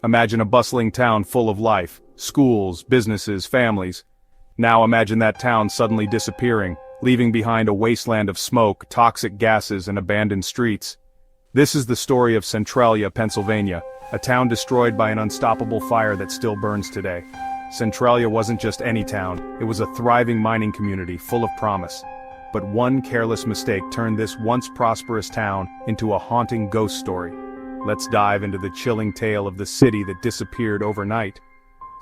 Imagine a bustling town full of life, schools, businesses, families. Now imagine that town suddenly disappearing, leaving behind a wasteland of smoke, toxic gases, and abandoned streets. This is the story of Centralia, Pennsylvania, a town destroyed by an unstoppable fire that still burns today. Centralia wasn't just any town, it was a thriving mining community full of promise. But one careless mistake turned this once prosperous town into a haunting ghost story. Let's dive into the chilling tale of the city that disappeared overnight.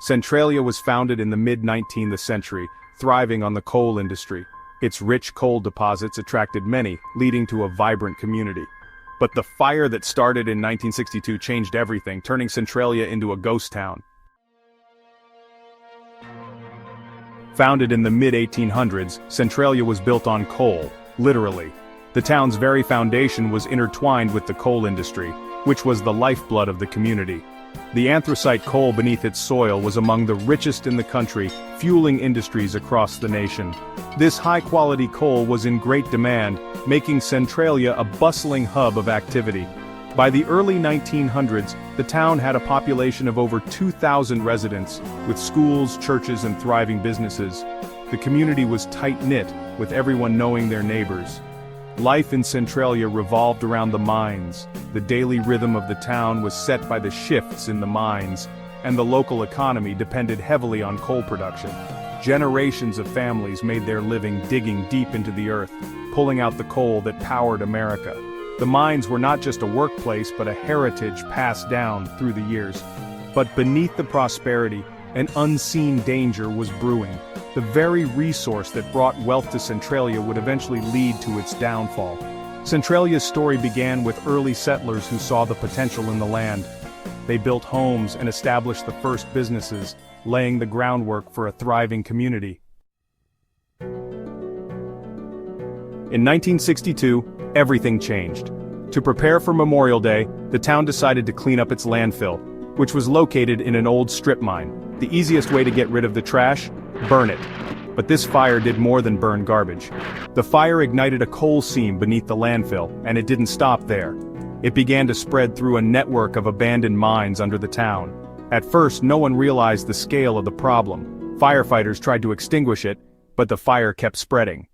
Centralia was founded in the mid-19th century, thriving on the coal industry. Its rich coal deposits attracted many, leading to a vibrant community. But the fire that started in 1962 changed everything, turning Centralia into a ghost town. Founded in the mid-1800s, Centralia was built on coal, literally. The town's very foundation was intertwined with the coal industry, which was the lifeblood of the community. The anthracite coal beneath its soil was among the richest in the country, fueling industries across the nation. This high-quality coal was in great demand, making Centralia a bustling hub of activity. By the early 1900s, the town had a population of over 2,000 residents, with schools, churches, and thriving businesses. The community was tight-knit, with everyone knowing their neighbors. Life in Centralia revolved around the mines. The daily rhythm of the town was set by the shifts in the mines, and the local economy depended heavily on coal production. Generations of families made their living digging deep into the earth, pulling out the coal that powered America. The mines were not just a workplace but a heritage passed down through the years. But beneath the prosperity, an unseen danger was brewing. The very resource that brought wealth to Centralia would eventually lead to its downfall. Centralia's story began with early settlers who saw the potential in the land. They built homes and established the first businesses, laying the groundwork for a thriving community. In 1962, everything changed. To prepare for Memorial Day, the town decided to clean up its landfill, which was located in an old strip mine. The easiest way to get rid of the trash? Burn it. But this fire did more than burn garbage. The fire ignited a coal seam beneath the landfill, and it didn't stop there. It began to spread through a network of abandoned mines under the town. At first, no one realized the scale of the problem. Firefighters tried to extinguish it, but the fire kept spreading.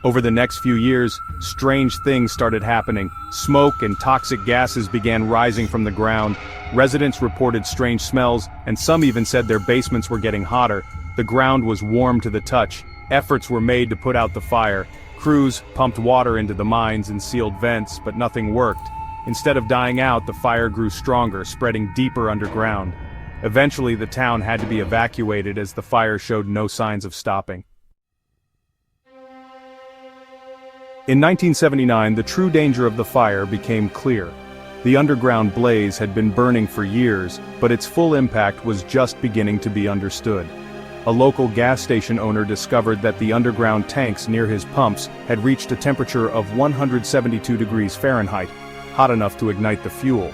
Over the next few years, strange things started happening. Smoke and toxic gases began rising from the ground. Residents reported strange smells, and some even said their basements were getting hotter. The ground was warm to the touch. Efforts were made to put out the fire. Crews pumped water into the mines and sealed vents, but nothing worked. Instead of dying out, the fire grew stronger, spreading deeper underground. Eventually, the town had to be evacuated as the fire showed no signs of stopping. In 1979, the true danger of the fire became clear. The underground blaze had been burning for years, but its full impact was just beginning to be understood. A local gas station owner discovered that the underground tanks near his pumps had reached a temperature of 172 degrees Fahrenheit, hot enough to ignite the fuel.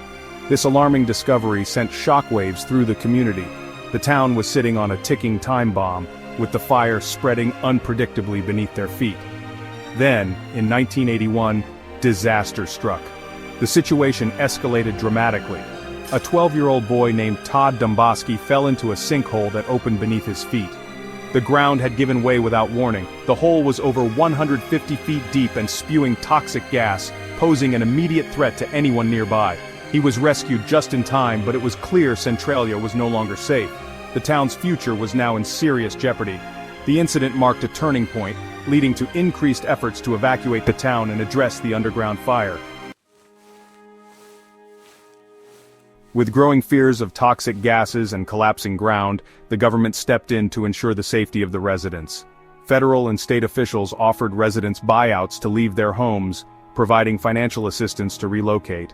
This alarming discovery sent shockwaves through the community. The town was sitting on a ticking time bomb, with the fire spreading unpredictably beneath their feet. Then, in 1981, disaster struck. The situation escalated dramatically. A 12-year-old boy named Todd Domboski fell into a sinkhole that opened beneath his feet. The ground had given way without warning. The hole was over 150 feet deep and spewing toxic gas, posing an immediate threat to anyone nearby. He was rescued just in time, but it was clear Centralia was no longer safe. The town's future was now in serious jeopardy. The incident marked a turning point, leading to increased efforts to evacuate the town and address the underground fire. With growing fears of toxic gases and collapsing ground, the government stepped in to ensure the safety of the residents. Federal and state officials offered residents buyouts to leave their homes, providing financial assistance to relocate.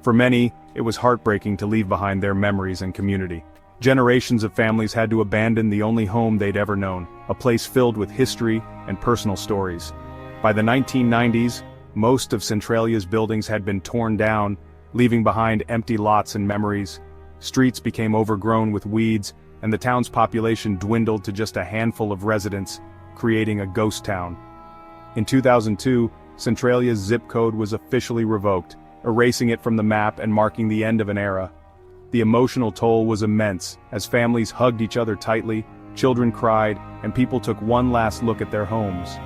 For many, it was heartbreaking to leave behind their memories and community. Generations of families had to abandon the only home they'd ever known, a place filled with history and personal stories. By the 1990s, most of Centralia's buildings had been torn down, leaving behind empty lots and memories. Streets became overgrown with weeds, and the town's population dwindled to just a handful of residents, creating a ghost town. In 2002, Centralia's zip code was officially revoked, erasing it from the map and marking the end of an era. The emotional toll was immense, as families hugged each other tightly, children cried, and people took one last look at their homes.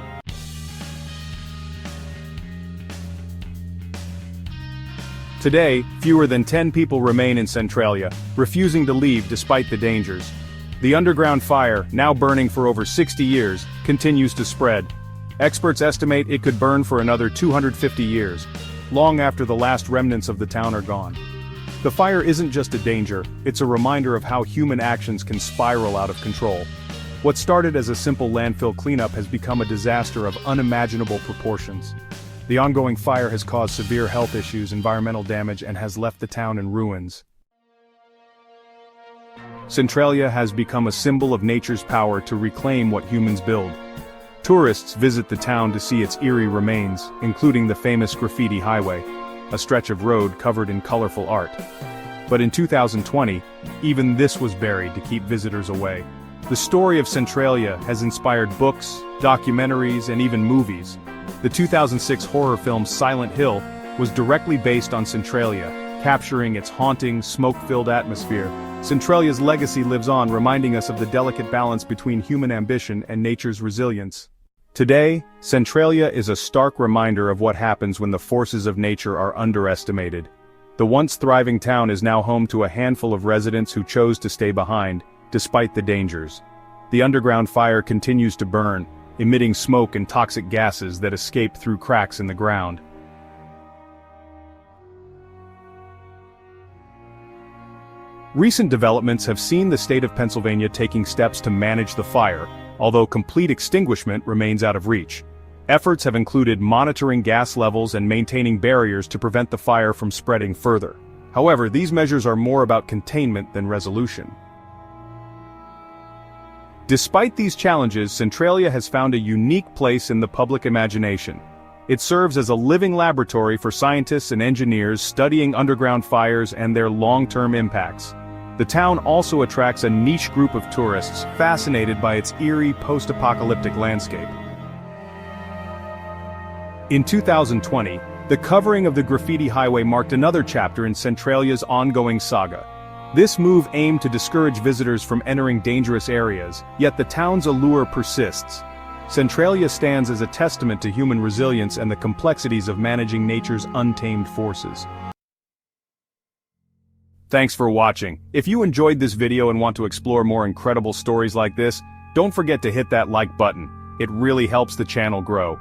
Today, fewer than 10 people remain in Centralia, refusing to leave despite the dangers. The underground fire, now burning for over 60 years, continues to spread. Experts estimate it could burn for another 250 years, long after the last remnants of the town are gone. The fire isn't just a danger, it's a reminder of how human actions can spiral out of control. What started as a simple landfill cleanup has become a disaster of unimaginable proportions. The ongoing fire has caused severe health issues, environmental damage, and has left the town in ruins. Centralia has become a symbol of nature's power to reclaim what humans build. Tourists visit the town to see its eerie remains, including the famous Graffiti Highway, a stretch of road covered in colorful art. But in 2020, even this was buried to keep visitors away. The story of Centralia has inspired books, documentaries, and even movies. The 2006 horror film Silent Hill was directly based on Centralia, capturing its haunting, smoke-filled atmosphere. Centralia's legacy lives on, reminding us of the delicate balance between human ambition and nature's resilience. Today, Centralia is a stark reminder of what happens when the forces of nature are underestimated. The once thriving town is now home to a handful of residents who chose to stay behind, despite the dangers. The underground fire continues to burn, emitting smoke and toxic gases that escape through cracks in the ground. Recent developments have seen the state of Pennsylvania taking steps to manage the fire, although complete extinguishment remains out of reach. Efforts have included monitoring gas levels and maintaining barriers to prevent the fire from spreading further. However, these measures are more about containment than resolution. Despite these challenges, Centralia has found a unique place in the public imagination. It serves as a living laboratory for scientists and engineers studying underground fires and their long-term impacts. The town also attracts a niche group of tourists fascinated by its eerie post-apocalyptic landscape. In 2020, the covering of the Graffiti Highway marked another chapter in Centralia's ongoing saga. This move aimed to discourage visitors from entering dangerous areas, yet the town's allure persists. Centralia stands as a testament to human resilience and the complexities of managing nature's untamed forces. Thanks for watching. If you enjoyed this video and want to explore more incredible stories like this, don't forget to hit that like button. It really helps the channel grow.